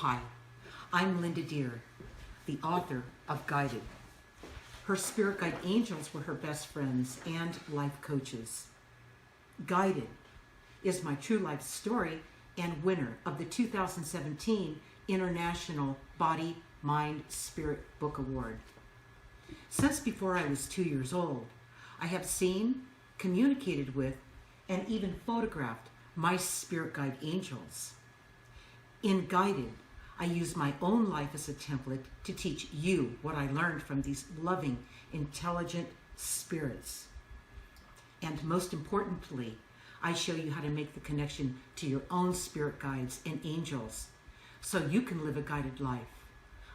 Hi, I'm Linda Deir, the author of Guided. Her spirit guide angels were her best friends and life coaches. Guided is my true life story and winner of the 2017 International Body, Mind, Spirit Book Award. Since before I was 2 years old, I have seen, communicated with, and even photographed my spirit guide angels. In Guided, I use my own life as a template to teach you what I learned from these loving, intelligent spirits. And most importantly, I show you how to make the connection to your own spirit guides and angels so you can live a guided life,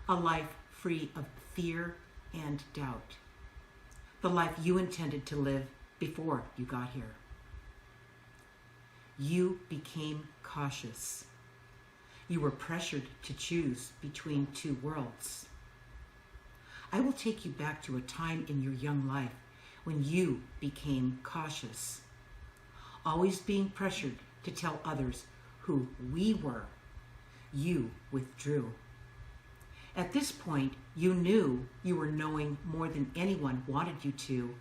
a life free of fear and doubt, the life you intended to live before you got here. You became cautious. You were pressured to choose between two worlds. I will take you back to a time in your young life when you became cautious, always being pressured to tell others who we were. You withdrew. At this point, you knew you were knowing more than anyone wanted you to,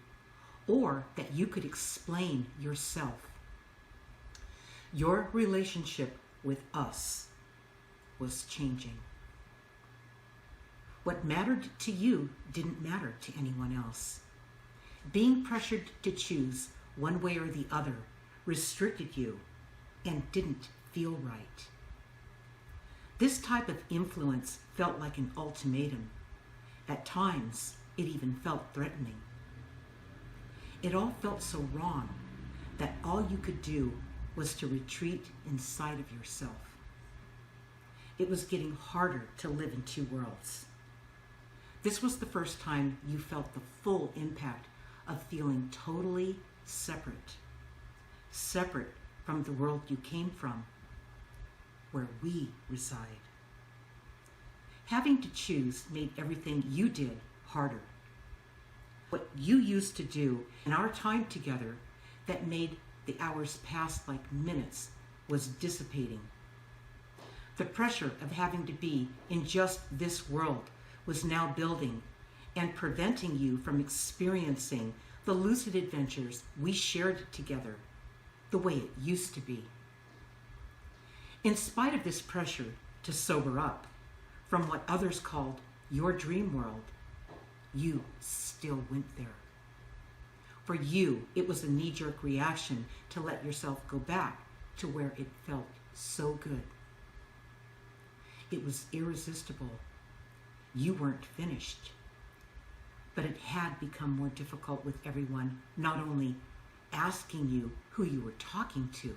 or that you could explain yourself. Your relationship with us was changing. What mattered to you didn't matter to anyone else. Being pressured to choose one way or the other restricted you and didn't feel right. This type of influence felt like an ultimatum. At times, it even felt threatening. It all felt so wrong that all you could do was to retreat inside of yourself. It was getting harder to live in two worlds. This was the first time you felt the full impact of feeling totally separate from the world you came from, where we reside. Having to choose made everything you did harder. What you used to do in our time together that made the hours pass like minutes was dissipating. The pressure of having to be in just this world was now building and preventing you from experiencing the lucid adventures we shared together the way it used to be. In spite of this pressure to sober up from what others called your dream world, you still went there. For you, it was a knee-jerk reaction to let yourself go back to where it felt so good. It was irresistible. You weren't finished. But it had become more difficult with everyone not only asking you who you were talking to,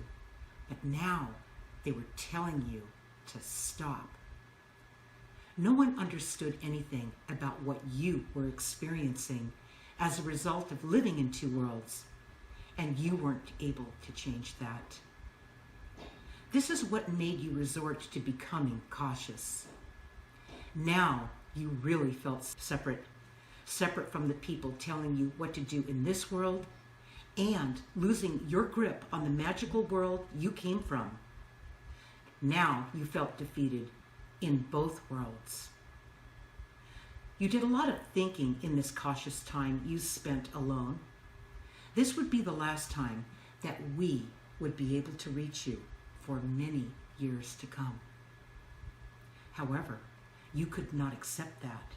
but now they were telling you to stop. No one understood anything about what you were experiencing as a result of living in two worlds, and you weren't able to change that. This is what made you resort to becoming cautious. Now you really felt separate from the people telling you what to do in this world and losing your grip on the magical world you came from. Now you felt defeated in both worlds. You did a lot of thinking in this cautious time you spent alone. This would be the last time that we would be able to reach you for many years to come. However, you could not accept that.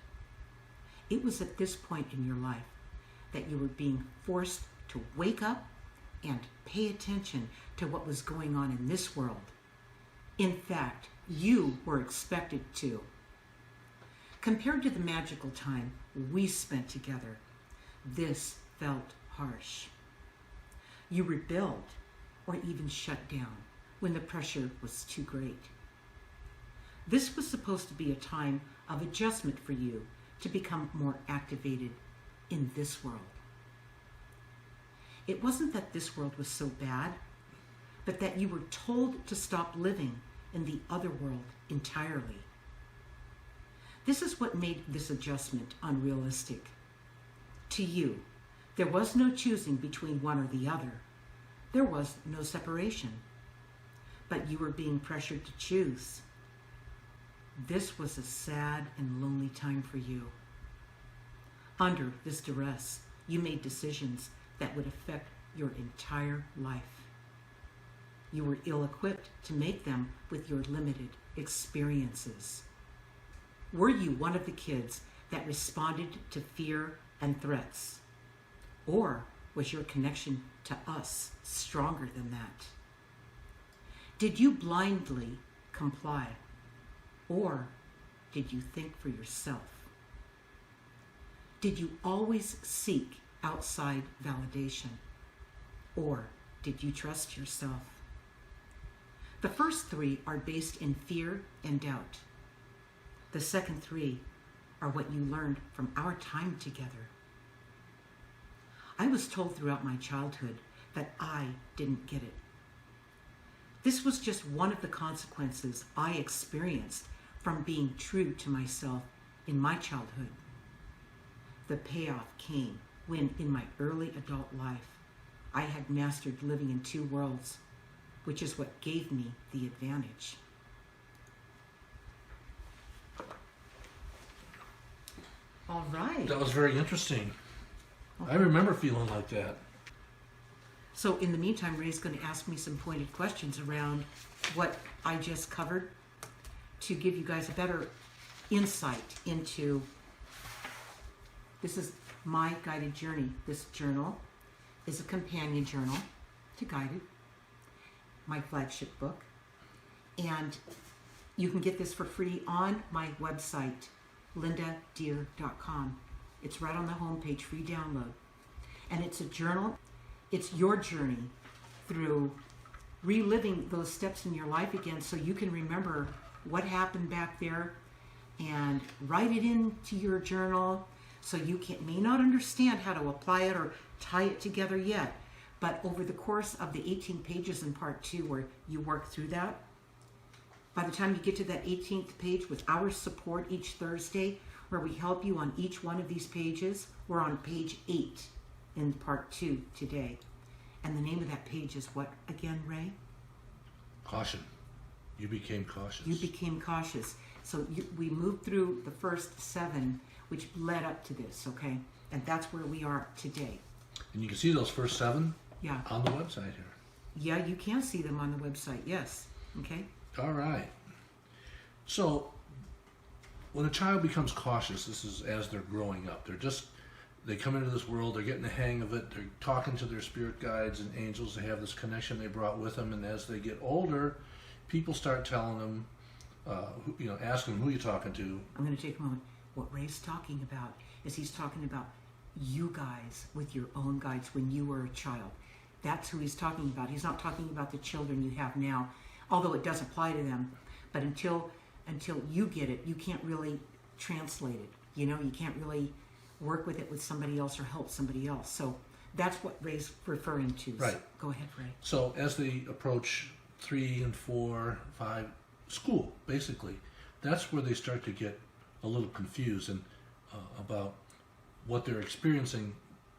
It was at this point in your life that you were being forced to wake up and pay attention to what was going on in this world. In fact, you were expected to. Compared to the magical time we spent together, this felt harsh. You rebelled or even shut down when the pressure was too great. This was supposed to be a time of adjustment for you to become more activated in this world. It wasn't that this world was so bad, but that you were told to stop living in the other world entirely. This is what made this adjustment unrealistic. To you, there was no choosing between one or the other. There was no separation. But you were being pressured to choose. this was a sad and lonely time for you. Under this duress, you made decisions that would affect your entire life. You were ill-equipped to make them with your limited experiences. Were you one of the kids that responded to fear and threats? Or was your connection to us stronger than that? Did you blindly comply? Or did you think for yourself? Did you always seek outside validation? Or did you trust yourself? The first three are based in fear and doubt. The second three are what you learned from our time together. I was told throughout my childhood that I didn't get it. This was just one of the consequences I experienced from being true to myself in my childhood. The payoff came when, in my early adult life, I had mastered living in two worlds, which is what gave me the advantage. All right. That was very interesting. I remember feeling like that. So in the meantime, Ray's going to ask me some pointed questions around what I just covered to give you guys a better insight into. This is my guided journey. This journal is a companion journal to Guided, my flagship book. And you can get this for free on my website, lindadeir.com. It's right on the homepage, free download. And it's a journal. It's your journey through reliving those steps in your life again so you can remember what happened back there and write it into your journal so you may not understand how to apply it or tie it together yet. But over the course of the 18 pages in part 2 where you work through that, by the time you get to that 18th page with our support each Thursday, where we help you on each one of these pages, we're on page 8 in part 2 today. And the name of that page is what again, Ray? Caution. You became cautious. You became cautious. So we moved through the first 7, which led up to this, okay? And that's where we are today. And you can see those first 7 Yeah. on the website here. Yeah, you can see them on the website, yes. Okay? All right. So, when a child becomes cautious, this is as they're growing up. They come into this world, they're getting the hang of it, they're talking to their spirit guides and angels, they have this connection they brought with them, and as they get older, people start telling them, asking them who you're talking to. I'm going to take a moment. What Ray's talking about is he's talking about you guys with your own guides when you were a child. That's who he's talking about. He's not talking about the children you have now, although it does apply to them. But until you get it, you can't really translate it. You can't really work with it with somebody else or help somebody else. So that's what Ray's referring to. Right. So go ahead, Ray. So as they approach 3 and 4, 5, school, basically, that's where they start to get a little confused and about what they're experiencing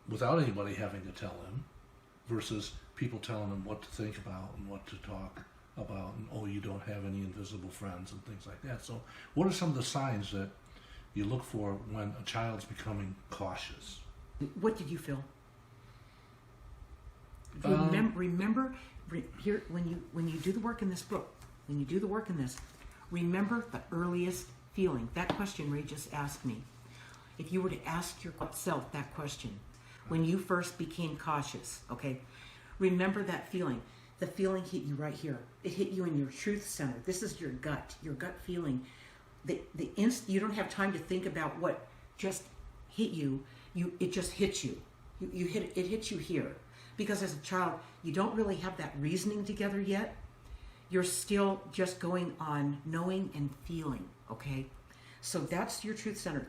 without anybody having to tell them versus people telling them what to think about and what to talk about, and oh, you don't have any invisible friends and things like that. So what are some of the signs that you look for when a child's becoming cautious? What did you feel? Remember here when you do the work in this book, remember the earliest feeling. That question Ray just asked me. If you were to ask yourself that question, when you first became cautious, okay, remember that feeling. The feeling hit you right here. It hit you in your truth center. This is your gut feeling. You don't have time to think about what just hit you. It just hits you. It hits you here. Because as a child, you don't really have that reasoning together yet. You're still just going on knowing and feeling, okay? So that's your truth center.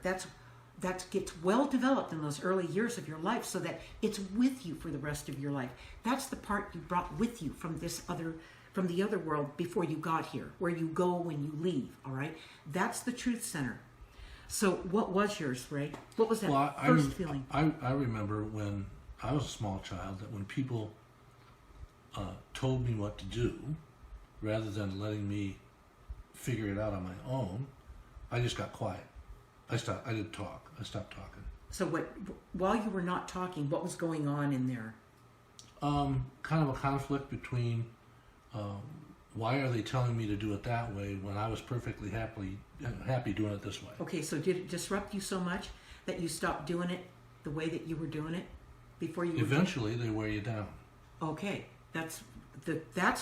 That gets well developed in those early years of your life so that it's with you for the rest of your life. That's the part you brought with you from the other world before you got here, where you go when you leave, all right? That's the truth center. So what was yours, Ray? What was that first feeling? I remember when I was a small child that when people told me what to do, rather than letting me figure it out on my own. I just got quiet. I didn't talk. I stopped talking. So while you were not talking, what was going on in there? Kind of a conflict between why are they telling me to do it that way when I was perfectly happy doing it this way. Okay, so did it disrupt you so much that you stopped doing it the way that you were doing it before you? Eventually, they wear you down. Okay, that's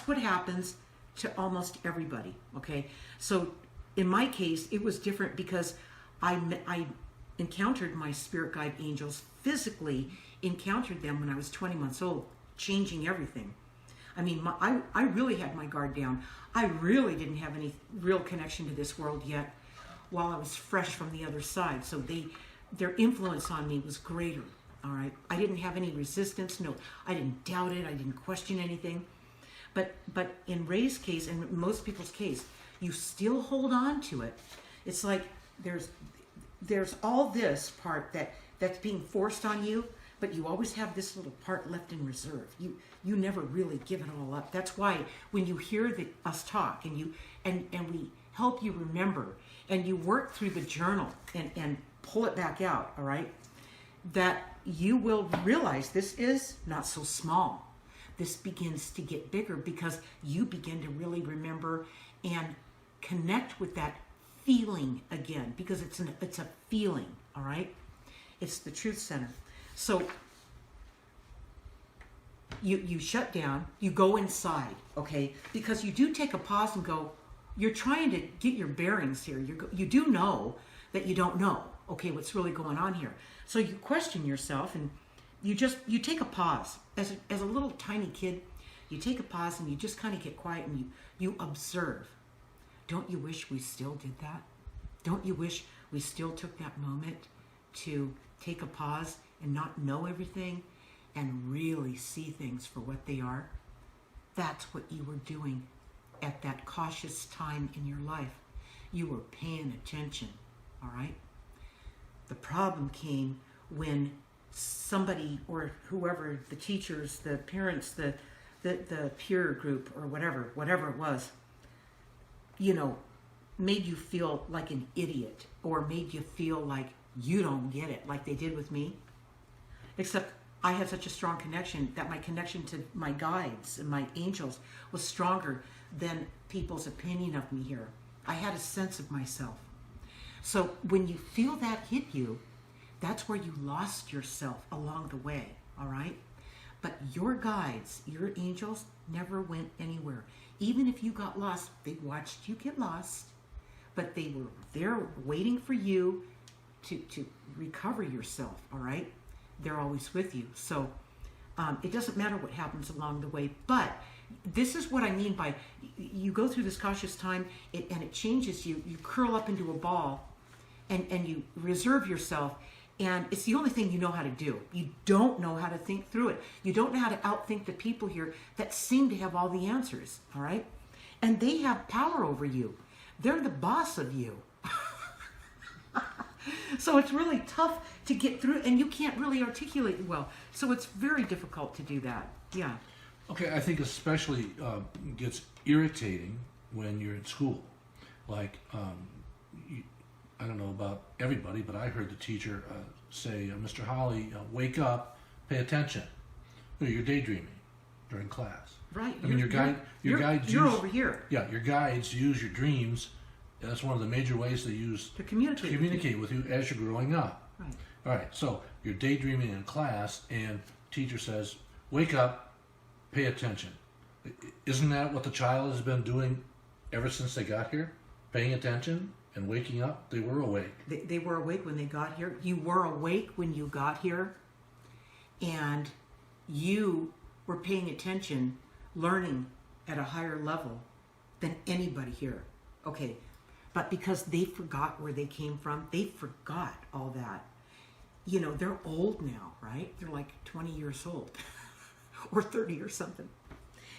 what happens to almost everybody. Okay, so in my case, it was different because I encountered my spirit guide angels, physically encountered them when I was 20 months old, changing everything. I mean, I really had my guard down. I really didn't have any real connection to this world yet while I was fresh from the other side. So their influence on me was greater, all right? I didn't have any resistance. No, I didn't doubt it. I didn't question anything. But in Ray's case, and most people's case, you still hold on to it. It's like there's all this part that's being forced on you, but you always have this little part left in reserve. You never really give it all up. That's why when you hear us talk and we help you remember and you work through the journal and pull it back out, all right, that you will realize this is not so small. This begins to get bigger because you begin to really remember and connect with that feeling again, because it's a feeling, all right? It's the truth center. So you shut down, you go inside, okay? Because you do take a pause and go, you're trying to get your bearings here. You do know that you don't know, okay, what's really going on here. So you question yourself and you take a pause. As a little tiny kid, you take a pause and you just kind of get quiet and you observe. Don't you wish we still did that? Don't you wish we still took that moment to take a pause and not know everything and really see things for what they are? That's what you were doing at that cautious time in your life. You were paying attention, all right? The problem came when somebody or whoever, the teachers, the parents, the peer group or whatever it was, made you feel like an idiot or made you feel like you don't get it, like they did with me. Except I had such a strong connection that my connection to my guides and my angels was stronger than people's opinion of me here. I had a sense of myself. So when you feel that hit you, that's where you lost yourself along the way, all right? But your guides, your angels, never went anywhere. Even if you got lost, they watched you get lost, but they were there waiting for you to recover yourself, all right? They're always with you. So it doesn't matter what happens along the way, but this is what I mean by you go through this cautious time and it changes you. You curl up into a ball and you reserve yourself, and it's the only thing you know how to do. You don't know how to think through it. You don't know how to outthink the people here that seem to have all the answers, all right? And they have power over you. They're the boss of you. So it's really tough to get through, and you can't really articulate well. So it's very difficult to do that. Yeah. Okay, I think especially gets irritating when you're in school. Like, I don't know about everybody, but I heard the teacher say, Mr. Holly, wake up, pay attention. You're daydreaming during class. Right. I mean, your guides you're over here. Yeah, your guides use your dreams. That's one of the major ways they use to communicate with you as you're growing up. Right. All right, so you're daydreaming in class, and teacher says, wake up, pay attention. Isn't that what the child has been doing ever since they got here? Paying attention and waking up? They were awake. They were awake when they got here. You were awake when you got here, and you were paying attention, learning at a higher level than anybody here. Okay. But because they forgot where they came from, they forgot all that. They're old now, right? They're like 20 years old or 30 or something.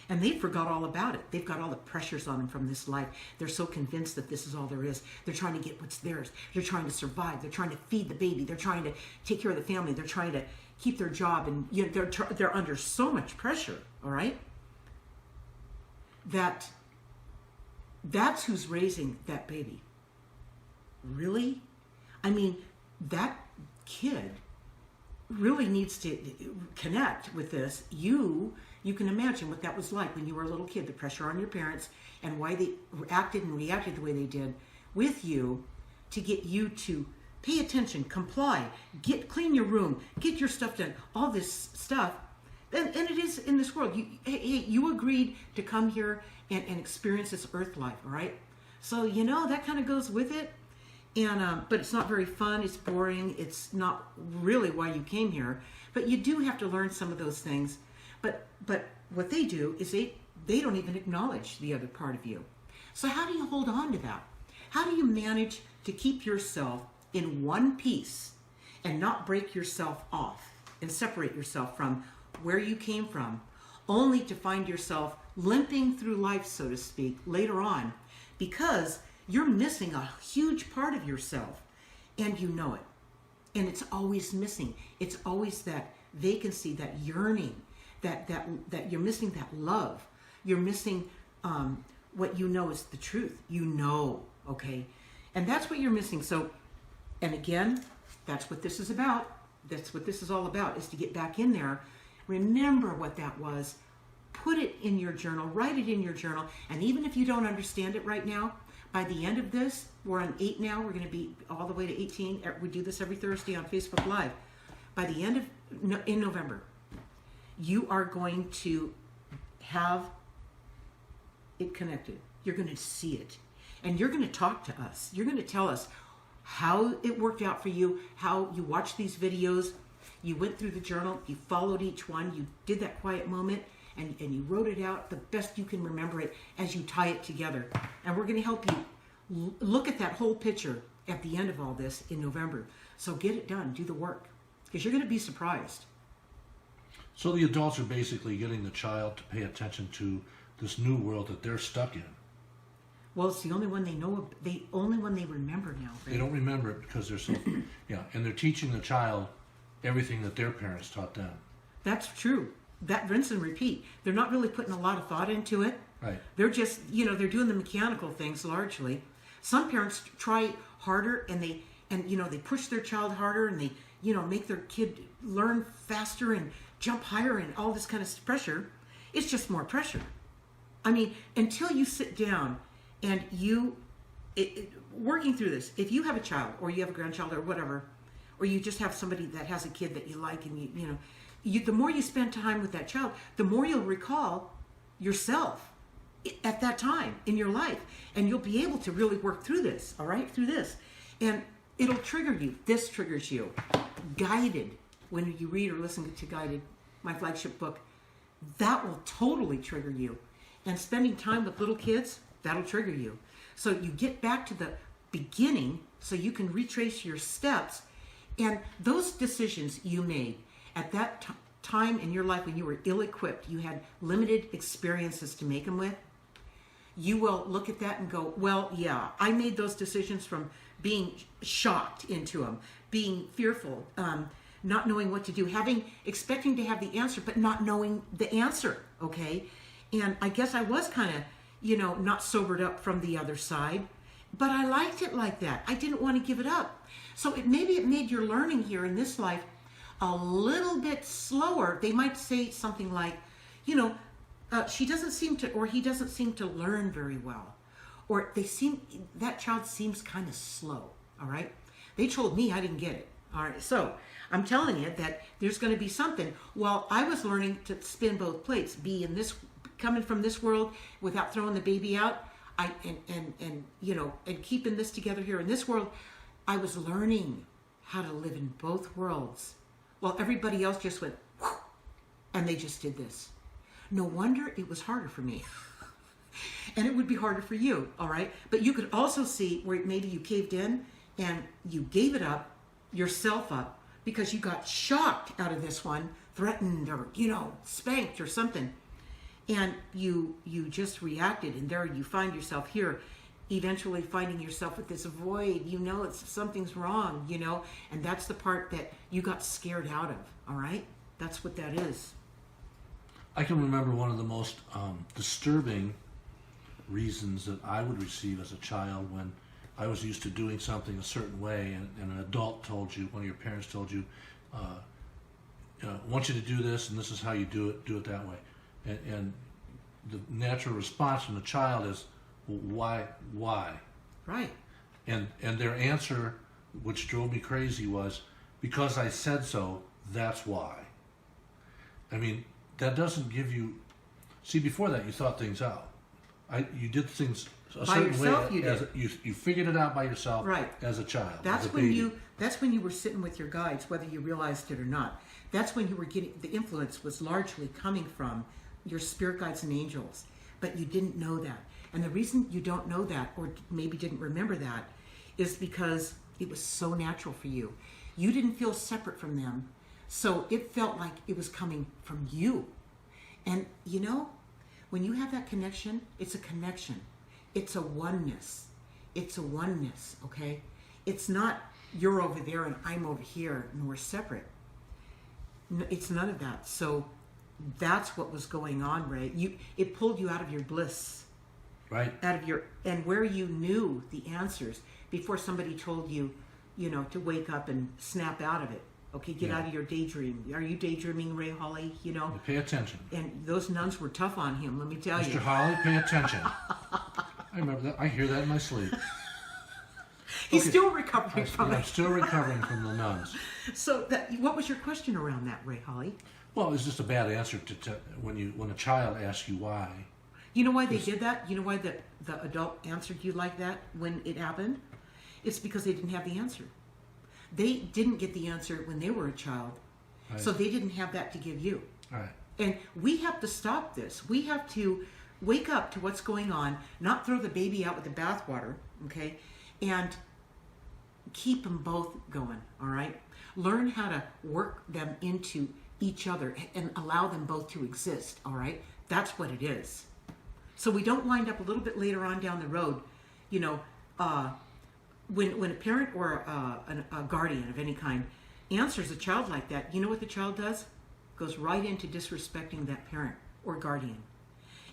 And they forgot all about it. They've got all the pressures on them from this life. They're so convinced that this is all there is. They're trying to get what's theirs. They're trying to survive. They're trying to feed the baby. They're trying to take care of the family. They're trying to keep their job. And they're under so much pressure, all right? That That's who's raising that baby. Really? I mean, that kid really needs to connect with this. You can imagine what that was like when you were a little kid, the pressure on your parents and why they acted and reacted the way they did with you to get you to pay attention, comply, clean your room, get your stuff done, all this stuff. And it is in this world. You agreed to come here and experience this earth life, all right? So, that kind of goes with it. And but it's not very fun. It's boring. It's not really why you came here. But you do have to learn some of those things. But what they do is they don't even acknowledge the other part of you. So how do you hold on to that? How do you manage to keep yourself in one piece and not break yourself off and separate yourself from where you came from, only to find yourself limping through life, so to speak, later on, because you're missing a huge part of yourself, and you know it. And it's always missing. It's always that vacancy, that yearning, that you're missing that love. You're missing what you know is the truth. Okay? And that's what you're missing. So, and again, that's what this is about. That's what this is all about, is to get back in there. Remember what that was. Put it in your journal. Write it in your journal. And even if you don't understand it right now, by the end of this, we're on 8 now. We're going to be all the way to 18. We do this every Thursday on Facebook Live. By the end of in November, you are going to have it connected. You're going to see it. And you're going to talk to us. You're going to tell us how it worked out for you, how you watched these videos, you went through the journal, you followed each one, you did that quiet moment, and you wrote it out the best you can remember it as you tie it together. And we're going to help you look at that whole picture at the end of all this in November. So get it done. Do the work. Because you're going to be surprised. So the adults are basically getting the child to pay attention to this new world that they're stuck in. Well, it's the only one they know, the only one they remember now. Right? They don't remember it because they're so, and they're teaching the child everything that their parents taught them. That's true. That rinse and repeat. They're not really putting a lot of thought into it. Right. They're just, they're doing the mechanical things largely. Some parents try harder and they push their child harder and they, make their kid learn faster and jump higher and all this kind of pressure. It's just more pressure. I mean, until you sit down and working through this, if you have a child or you have a grandchild or whatever, or you just have somebody that has a kid that you like and the more you spend time with that child, the more you'll recall yourself at that time in your life. And you'll be able to really work through this, all right, through this. And it'll trigger you. This triggers you. Guided, when you read or listen to Guided, my flagship book, that will totally trigger you. And spending time with little kids, that'll trigger you. So you get back to the beginning so you can retrace your steps. And those decisions you made at that time in your life when you were ill-equipped, you had limited experiences to make them with, you will look at that and go, well, yeah, I made those decisions from being shocked into them, being fearful, not knowing what to do, expecting to have the answer, but not knowing the answer, okay? And I guess I was kind of, not sobered up from the other side, but I liked it like that. I didn't want to give it up. So maybe it made your learning here in this life a little bit slower. They might say something like, she doesn't seem to, or he doesn't seem to learn very well. Or that child seems kind of slow, all right? They told me I didn't get it, all right? So I'm telling you that there's going to be something. While I was learning to spin both plates, coming from this world without throwing the baby out, and keeping this together here in this world, I was learning how to live in both worlds. While everybody else just went, whew, and they just did this. No wonder it was harder for me. And it would be harder for you, all right? But you could also see where maybe you caved in and you gave it up, yourself up, because you got shocked out of this one, threatened or, spanked or something. And you just reacted, and there you find yourself here, eventually finding yourself with this void. Something's wrong, and that's the part that you got scared out of, all right? That's what that is. I can remember one of the most disturbing reasons that I would receive as a child when I was used to doing something a certain way, and an adult told you, one of your parents told you, I want you to do this, and this is how you do it that way. And the natural response from the child is, well, why? Right. And their answer, which drove me crazy, was, because I said so, that's why. I mean, that doesn't give you... See, before that, you thought things out. You did things a By certain yourself, way. you did. You figured it out by yourself, Right. as a child. That's as a when baby. that's when you were sitting with your guides, whether you realized it or not. That's when you were getting, the influence was largely coming from your spirit guides and angels, but you didn't know that. And the reason you don't know that, or maybe didn't remember that, is because it was so natural for you. You didn't feel separate from them, so it felt like it was coming from you. And you know, when you have that connection, it's a connection. It's a oneness. It's a oneness, okay? It's not you're over there and I'm over here and we're separate. It's none of that. So that's what was going on, Ray. It pulled you out of your bliss. Right. Out of your, and where you knew the answers before somebody told you, to wake up and snap out of it. Okay, get out of your daydream. Are you daydreaming, Ray Holly? You pay attention. And those nuns were tough on him, let me tell you. Mr. Holly, pay attention. I remember that. I hear that in my sleep. He's still recovering from I'm it. still recovering from the nuns. So, what was your question around that, Ray Holly? Well, it's just a bad answer when a child asks you why. You know why they did that? You know why the adult answered you like that when it happened? It's because they didn't have the answer. They didn't get the answer when they were a child, Right. so they didn't have that to give you. All right. And we have to stop this. We have to wake up to what's going on, not throw the baby out with the bathwater, okay? And keep them both going, all right? Learn how to work them into each other and allow them both to exist, all right? That's what it is. So we don't wind up a little bit later on down the road, when a parent or a guardian of any kind answers a child like that, you know what the child does? Goes right into disrespecting that parent or guardian.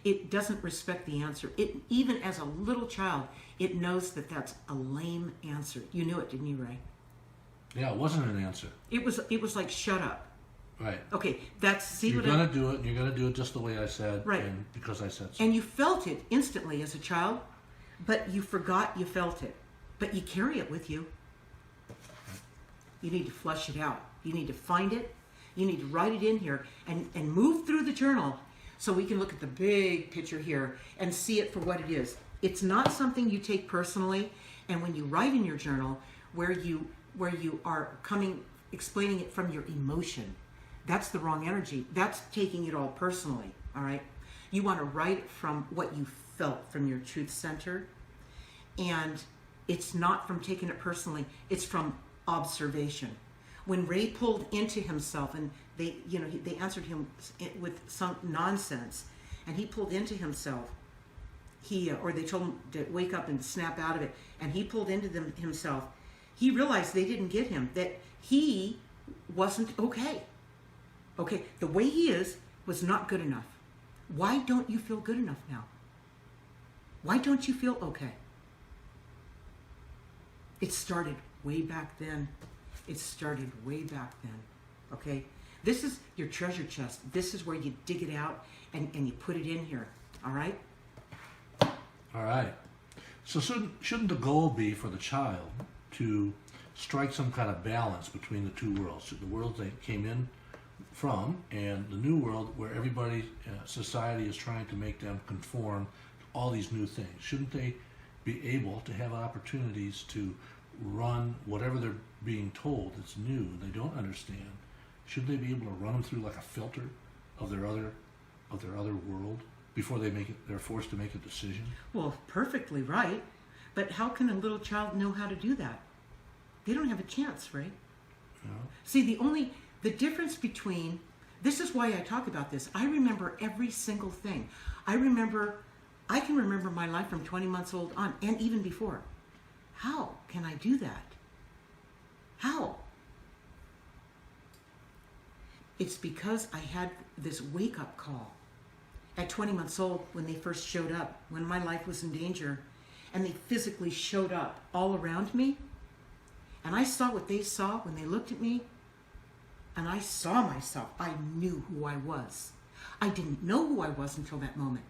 It doesn't respect the answer. Even as a little child, it knows that that's a lame answer. You knew it, didn't you, Ray? Yeah, it wasn't an answer. It was like, shut up. Right. Okay, You're going to do it, and you're going to do it just the way I said, Right. and because I said so. And you felt it instantly as a child, but you forgot you felt it. But you carry it with you. You need to flush it out. You need to find it. You need to write it in here and move through the journal so we can look at the big picture here and see it for what it is. It's not something you take personally, and when you write in your journal where you are explaining it from your emotion, that's the wrong energy. That's taking it all personally, all right? You want to write it from what you felt from your truth center, and it's not from taking it personally. It's from observation. When Ray pulled into himself, and they answered him with some nonsense, and he pulled into himself, or they told him to wake up and snap out of it, and he pulled into himself. He realized they didn't get him, that he wasn't okay. Okay, the way he is was not good enough. Why don't you feel good enough now? Why don't you feel okay? It started way back then. It started way back then, okay? This is your treasure chest. This is where you dig it out and you put it in here, all right? All right. So shouldn't the goal be for the child to strike some kind of balance between the two worlds, the world they came in from and the new world where everybody, society is trying to make them conform to all these new things? Shouldn't they be able to have opportunities to run whatever they're being told that's new, they don't understand? Should they be able to run them through like a filter of their other world before they're forced to make a decision? Well, perfectly right. But how can a little child know how to do that? They don't have a chance, right? No. See, the difference between, this is why I talk about this. I remember every single thing. I can remember my life from 20 months old on, and even before. How can I do that? How? It's because I had this wake-up call. at 20 months old when they first showed up, when my life was in danger, and they physically showed up all around me. And I saw what they saw when they looked at me, and I saw myself. I knew who I was. I didn't know who I was until that moment.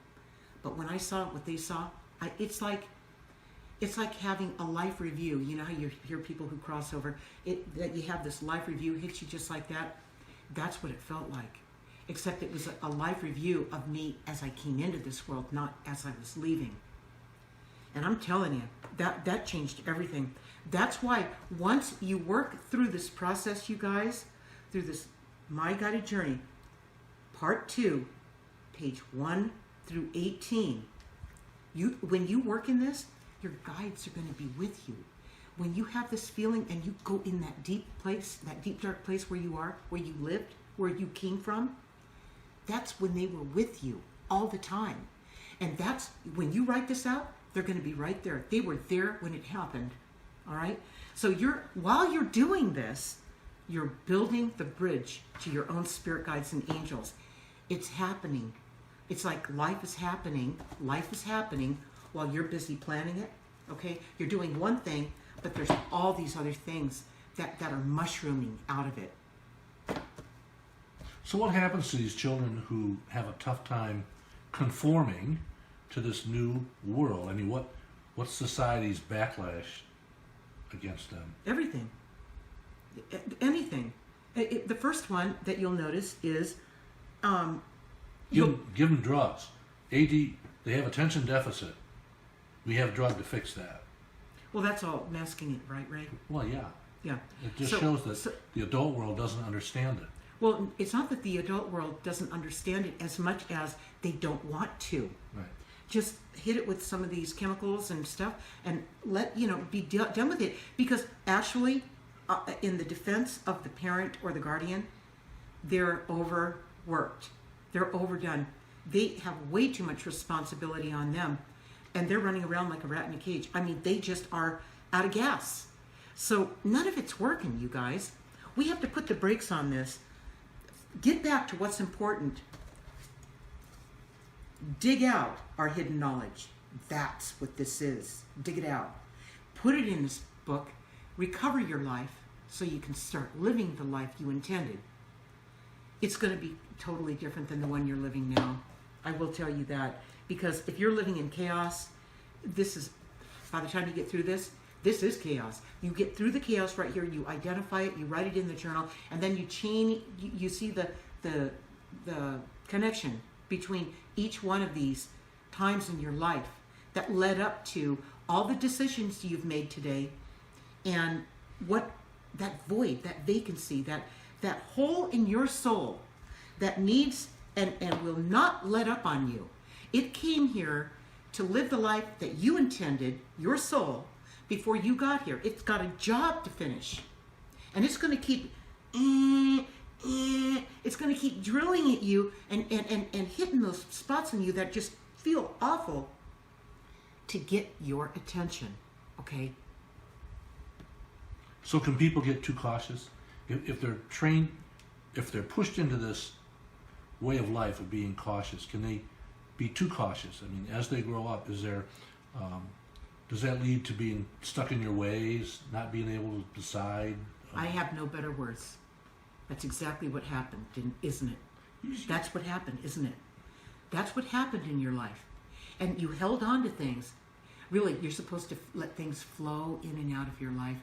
But when I saw what they saw, it's like having a life review. You know how you hear people who cross over, that you have this life review, hits you just like that? That's what it felt like. Except it was a life review of me as I came into this world, not as I was leaving. And I'm telling you, that changed everything. That's why once you work through this process, you guys, through this My Guided Journey, Part 2, page 1 through 18, when you work in this, your guides are going to be with you. When you have this feeling and you go in that deep place, that deep dark place where you are, where you lived, where you came from, that's when they were with you all the time. And that's when you write this out, they're going to be right there. They were there when it happened. All right? So while you're doing this, you're building the bridge to your own spirit guides and angels. It's happening. It's like life is happening while you're busy planning it. Okay? You're doing one thing, but there's all these other things that are mushrooming out of it. So what happens to these children who have a tough time conforming to this new world? I mean, what's society's backlash against them? Everything. Anything. The first one that you'll notice is... give them drugs. AD, they have attention deficit. We have a drug to fix that. Well, that's all masking it, right, Ray? Well, yeah. Yeah. It just shows that the adult world doesn't understand it. Well, it's not that the adult world doesn't understand it as much as they don't want to. Right. Just hit it with some of these chemicals and stuff and be done with it. Because actually, in the defense of the parent or the guardian, they're overworked. They're overdone. They have way too much responsibility on them. And they're running around like a rat in a cage. I mean, they just are out of gas. So none of it's working, you guys. We have to put the brakes on this. Get back to what's important. Dig out our hidden knowledge. That's what this is. Dig it out. Put it in this book. Recover your life so you can start living the life you intended. It's going to be totally different than the one you're living now. I will tell you that. Because if you're living in chaos, by the time you get through this is chaos. You get through the chaos right here, you identify it, you write it in the journal, and then you see the connection between each one of these times in your life that led up to all the decisions you've made today, and what that void, that vacancy, that hole in your soul that needs and will not let up on you. It came here to live the life that you intended, your soul, before you got here. It's got a job to finish. And it's going to keep it's going to keep drilling at you and hitting those spots in you that just feel awful to get your attention. Okay? So can people get too cautious? If they're trained, if they're pushed into this way of life of being cautious, can they be too cautious? I mean, as they grow up, does that lead to being stuck in your ways, not being able to decide? I have no better words. That's exactly what happened, isn't it? That's what happened, isn't it? That's what happened in your life. And you held on to things. Really, you're supposed to let things flow in and out of your life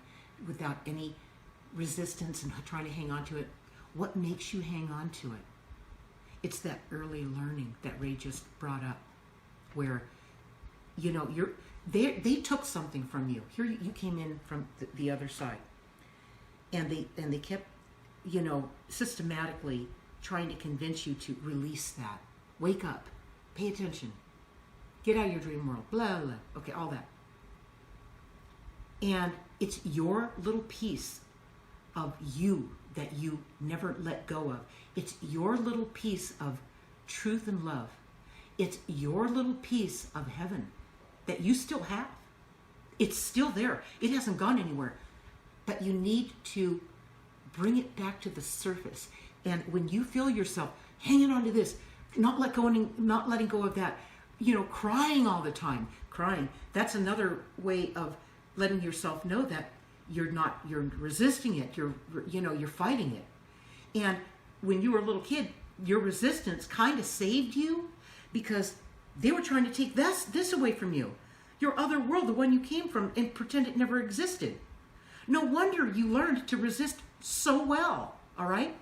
without any resistance and trying to hang on to it. What makes you hang on to it? It's that early learning that Ray just brought up, where, they took something from you. Here you came in from the other side, and they kept, systematically trying to convince you to release that. Wake up, pay attention, get out of your dream world, blah, blah, okay, all that. And it's your little piece of you that you never let go of. It's your little piece of truth and love. It's your little piece of heaven that you still have. It's still there. It hasn't gone anywhere. But you need to bring it back to the surface. And when you feel yourself hanging on to this, not letting go of that, crying all the time. Crying. That's another way of letting yourself know that you're resisting it. You're fighting it. And when you were a little kid, your resistance kind of saved you because they were trying to take this away from you. Your other world, the one you came from, and pretend it never existed. No wonder you learned to resist so well, all right?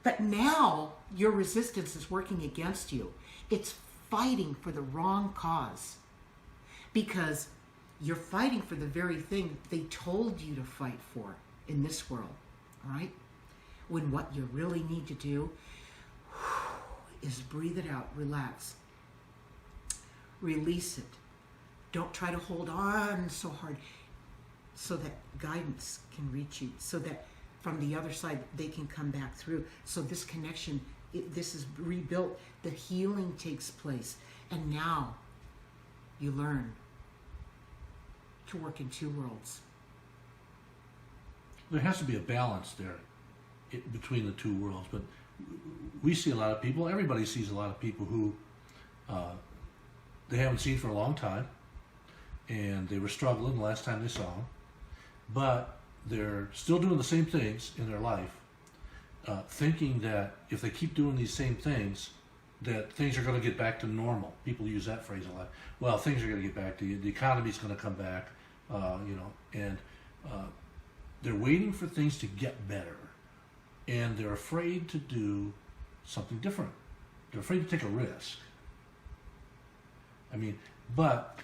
But now your resistance is working against you. It's fighting for the wrong cause because you're fighting for the very thing they told you to fight for in this world, all right? When what you really need to do is breathe it out, relax, release it. Don't try to hold on so hard so that guidance can reach you, so that from the other side they can come back through. So this connection, this is rebuilt, the healing takes place, and now you learn to work in two worlds. There has to be a balance there between the two worlds, but we see a lot of people, everybody sees a lot of people who they haven't seen for a long time, and they were struggling the last time they saw them, but they're still doing the same things in their life, thinking that if they keep doing these same things, that things are going to get back to normal. People use that phrase a lot. Well, things are going to get back to you. The economy's going to come back, and they're waiting for things to get better, and they're afraid to do something different. They're afraid to take a risk. But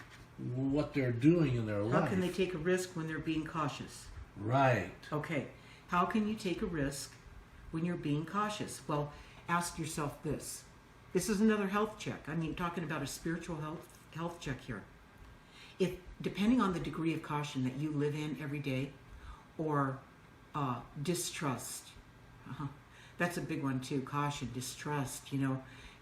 what they're doing in their life... How can they take a risk when they're being cautious? Right. Okay. How can you take a risk when you're being cautious? Well, ask yourself this. This is another health check. Talking about a spiritual health check here. If, depending on the degree of caution that you live in every day, or distrust, that's a big one too. Caution, distrust.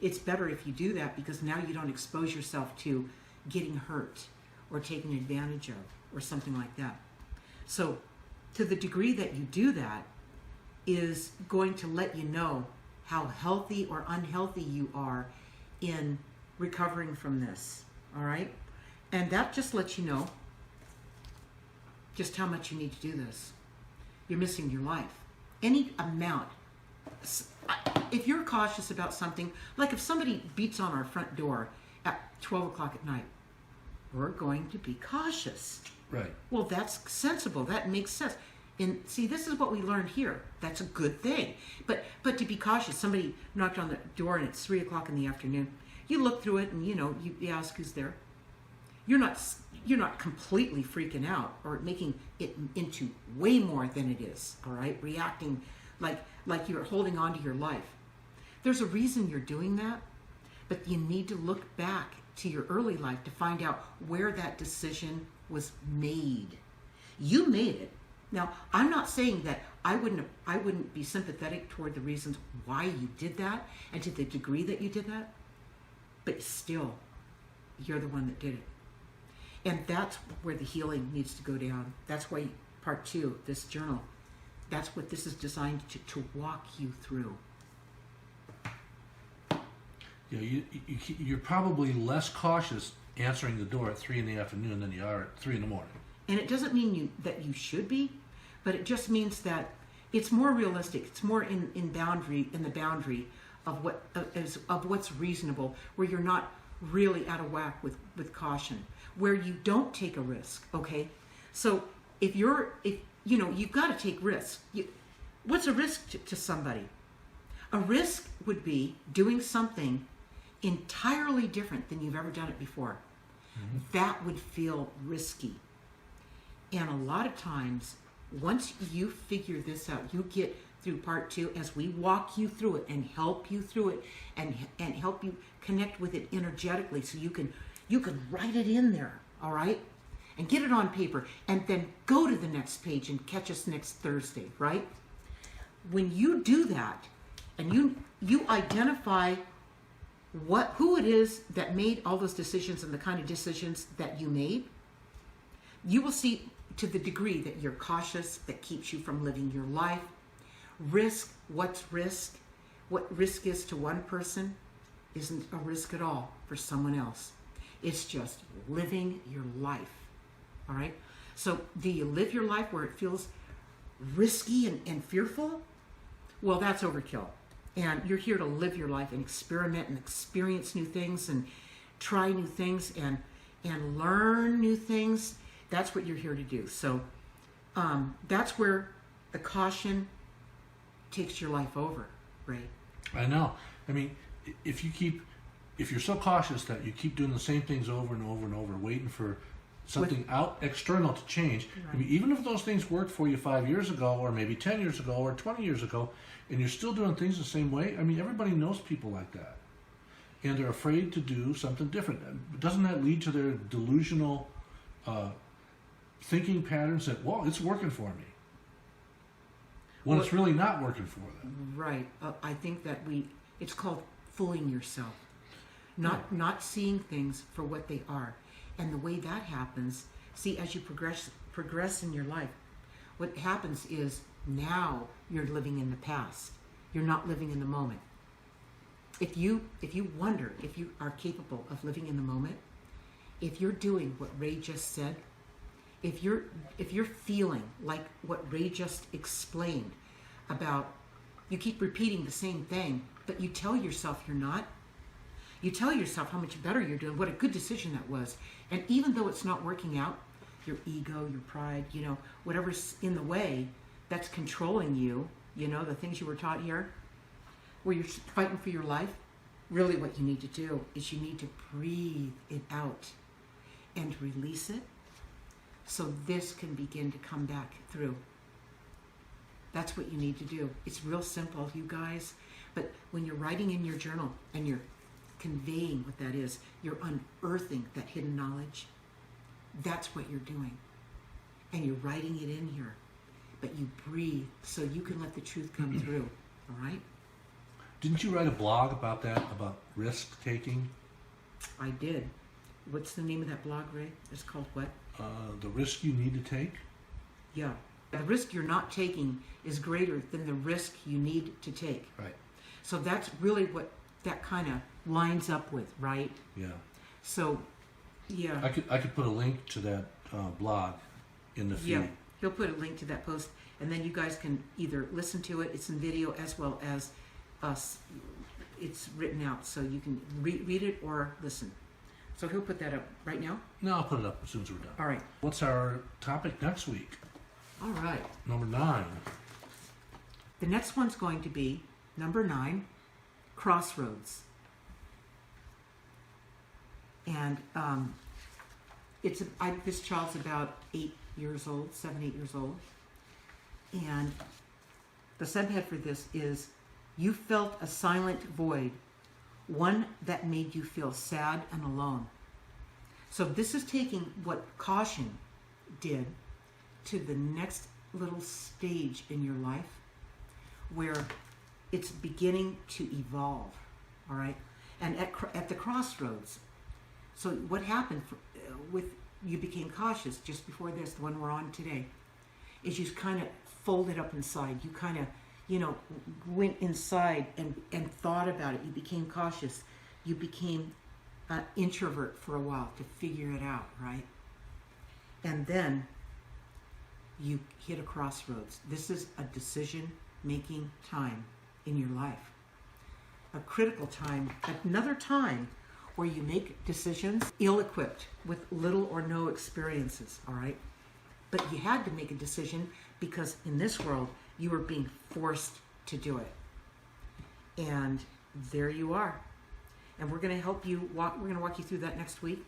It's better if you do that because now you don't expose yourself to getting hurt or taken advantage of or something like that. So to the degree that you do that is going to let you know how healthy or unhealthy you are in recovering from this, all right? And that just lets you know just how much you need to do this. You're missing your life. Any amount. If you're cautious about something, like if somebody beats on our front door at 12 o'clock at night, we're going to be cautious. Right. Well, that's sensible. That makes sense. And see, this is what we learned here. That's a good thing. But to be cautious, somebody knocked on the door and it's 3 o'clock in the afternoon. You look through it and you ask who's there. You're not completely freaking out or making it into way more than it is. All right, reacting like you're holding on to your life. There's a reason you're doing that, but you need to look back to your early life to find out where that decision was made. You made it. Now, I'm not saying that I wouldn't be sympathetic toward the reasons why you did that and to the degree that you did that, but still, you're the one that did it. And that's where the healing needs to go down. That's why part 2 of this journal, that's what this is designed to walk you through. You're probably less cautious answering the door at 3 in the afternoon than you are at 3 in the morning. And it doesn't mean that you should be, but it just means that it's more realistic. It's more in the boundary of what's reasonable, where you're not really out of whack with caution, where you don't take a risk. Okay, so if you've got to take risks. What's a risk to somebody? A risk would be doing something entirely different than you've ever done it before. Mm-hmm. That would feel risky. And a lot of times, once you figure this out, you get through part 2 as we walk you through it and help you through it and help you connect with it energetically so you can write it in there, all right? And get it on paper and then go to the next page and catch us next Thursday, right? When you do that and you identify who it is that made all those decisions and the kind of decisions that you made, you will see to the degree that you're cautious, that keeps you from living your life. Risk, what's risk? what risk is to one person isn't a risk at all for someone else. It's just living your life. All right? So do you live your life where it feels risky and fearful? Well, that's overkill. And you're here to live your life and experiment and experience new things and try new things and learn new things. That's what you're here to do. So that's where the caution takes your life over, right? I know. I mean, if you're so cautious that you keep doing the same things over and over and over, waiting for something out external to change. Right. I mean, even if those things worked for you 5 years ago, or maybe 10 years ago, or 20 years ago, and you're still doing things the same way, I mean, everybody knows people like that. And they're afraid to do something different. Doesn't that lead to their delusional thinking patterns that, well, it's working for me, when it's really not working for them? Right. I think that it's called fooling yourself. Not seeing things for what they are. And the way that happens, see, as you progress in your life, what happens is now you're living in the past. You're not living in the moment. If you wonder if you are capable of living in the moment, if you're doing what Ray just said, if you're feeling like what Ray just explained about, you keep repeating the same thing, but you tell yourself you're not. You tell yourself how much better you're doing, what a good decision that was. And even though it's not working out, your ego, your pride, whatever's in the way that's controlling you, the things you were taught here, where you're fighting for your life, really what you need to do is you need to breathe it out and release it so this can begin to come back through. That's what you need to do. It's real simple, you guys. But when you're writing in your journal and you're conveying what that is, you're unearthing that hidden knowledge. That's what you're doing. And you're writing it in here. But you breathe so you can let the truth come through. All right? Didn't you write a blog about that, about risk taking? I did. What's the name of that blog, Ray? It's called what? The risk you need to take? Yeah. The risk you're not taking is greater than the risk you need to take. Right. So that's really what that kind of lines up with, right? Yeah. So, yeah. I could put a link to that blog in the feed. Yeah. He'll put a link to that post, and then you guys can either listen to it, it's in video, as well as it's written out, so you can read it or listen. So he'll put that up right now? No, I'll put it up as soon as we're done. All right. What's our topic next week? All right. Number 9. The next one's going to be number 9, crossroads. And this child's about 8 years old, 7, 8 years old. And the subhead for this is, you felt a silent void, one that made you feel sad and alone. So this is taking what caution did to the next little stage in your life where it's beginning to evolve, all right? And at the crossroads. So what happened with you became cautious just before this, the one we're on today, is you kind of folded up inside. You kind of, went inside and thought about it. You became cautious. You became an introvert for a while to figure it out, right? And then you hit a crossroads. This is a decision-making time in your life. A critical time, another time where you make decisions ill-equipped with little or no experiences, all right? But you had to make a decision because in this world, you were being forced to do it. And there you are. And we're going to help you we're going to walk you through that next week.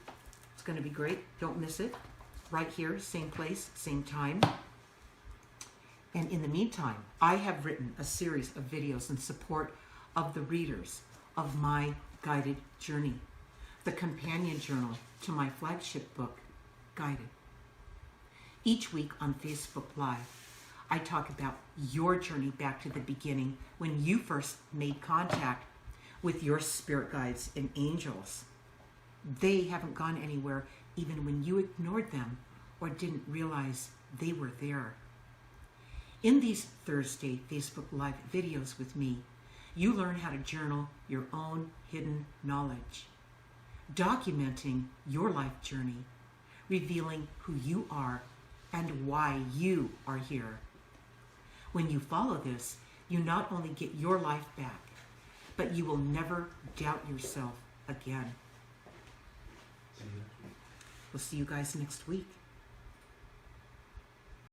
It's going to be great. Don't miss it. Right here, same place, same time. And in the meantime, I have written a series of videos in support of the readers of my guided journey, the companion journal to my flagship book, Guided. Each week on Facebook Live, I talk about your journey back to the beginning when you first made contact with your spirit guides and angels. They haven't gone anywhere even when you ignored them or didn't realize they were there. In these Thursday Facebook Live videos with me, you learn how to journal your own hidden knowledge, documenting your life journey, revealing who you are and why you are here. When you follow this, you not only get your life back, but you will never doubt yourself again. We'll see you guys next week.